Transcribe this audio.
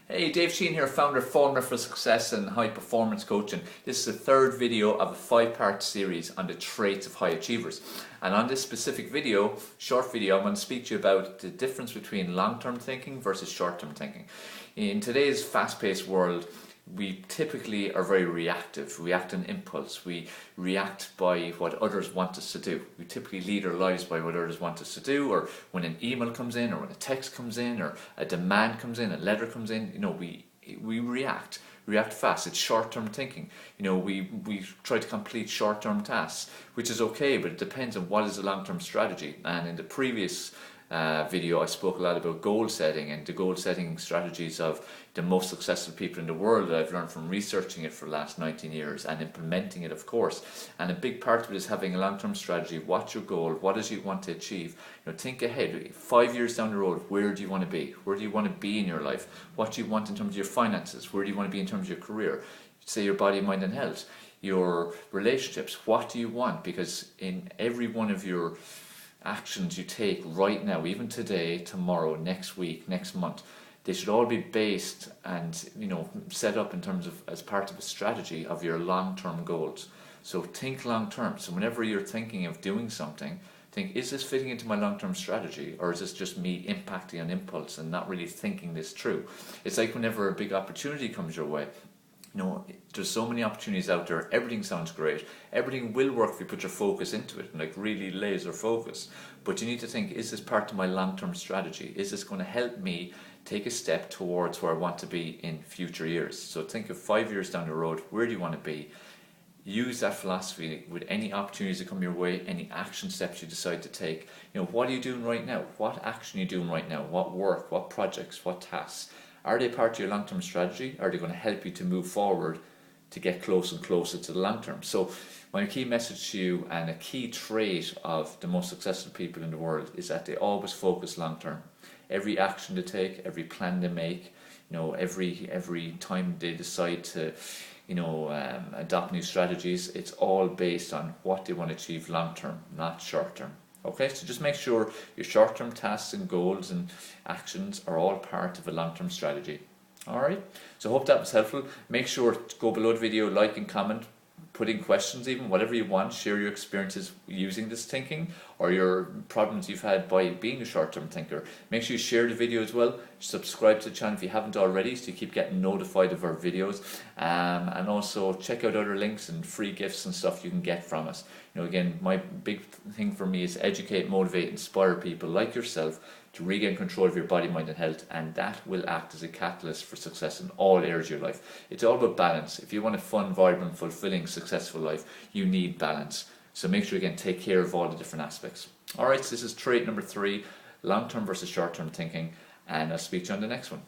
Hey, Dave Sheahan here, founder of Formula for Success and High Performance Coaching. This is the third video of a 5-part series on the traits of high achievers. And on this specific video, short video, I'm going to speak to you about the difference between long-term thinking versus short-term thinking. In today's fast-paced world, we typically are very reactive. We act on impulse. We react by what others want us to do. We typically lead our lives by what others want us to do, or when an email comes in, or when a text comes in, or a demand comes in, a letter comes in, we react fast. It's short-term thinking. We try to complete short-term tasks, which is okay, but it depends on what is the long-term strategy. And in the previous video, I spoke a lot about goal setting and the goal setting strategies of the most successful people in the world that I've learned from researching it for the last 19 years and implementing it, of course. And a big part of it is having a long-term strategy. What's your goal? What is it you want to achieve? Think ahead. 5 years down the road, where do you want to be? Where do you want to be in your life? What do you want in terms of your finances? Where do you want to be in terms of your career? Say your body, mind and health. Your relationships. What do you want? Because in every one of your actions you take right now, even today, tomorrow, next week, next month, they should all be based and set up in terms of as part of a strategy of your long-term goals. So think long-term. So whenever you're thinking of doing something, think, is this fitting into my long-term strategy, or is this just me impacting on impulse and not really thinking this through? It's like whenever a big opportunity comes your way. There's so many opportunities out there. Everything sounds great. Everything will work if you put your focus into it, and really laser focus. But you need to think, is this part of my long-term strategy? Is this going to help me take a step towards where I want to be in future years? So think of 5 years down the road, where do you want to be? Use that philosophy with any opportunities that come your way, any action steps you decide to take. What are you doing right now? What action are you doing right now? What work? What projects? What tasks? Are they part of your long-term strategy? Are they going to help you to move forward to get closer and closer to the long term? So my key message to you, and a key trait of the most successful people in the world, is that they always focus long term. Every action they take, every plan they make, every time they decide to adopt new strategies, it's all based on what they want to achieve long term, not short term. Okay, so just make sure your short-term tasks and goals and actions are all part of a long-term strategy. Alright, so I hope that was helpful. Make sure to go below the video, like and comment, put in questions even, whatever you want. Share your experiences using this thinking or your problems you've had by being a short-term thinker. Make sure you share the video as well. Subscribe to the channel if you haven't already, so you keep getting notified of our videos. And also check out other links and free gifts and stuff you can get from us. Again, my big thing for me is educate, motivate, inspire people like yourself to regain control of your body, mind and health, and that will act as a catalyst for success in all areas of your life. It's all about balance. If you want a fun, vibrant, fulfilling, successful life, you need balance. So make sure, again, take care of all the different aspects. Alright, so this is trait number 3, long-term versus short-term thinking, and I'll speak to you on the next one.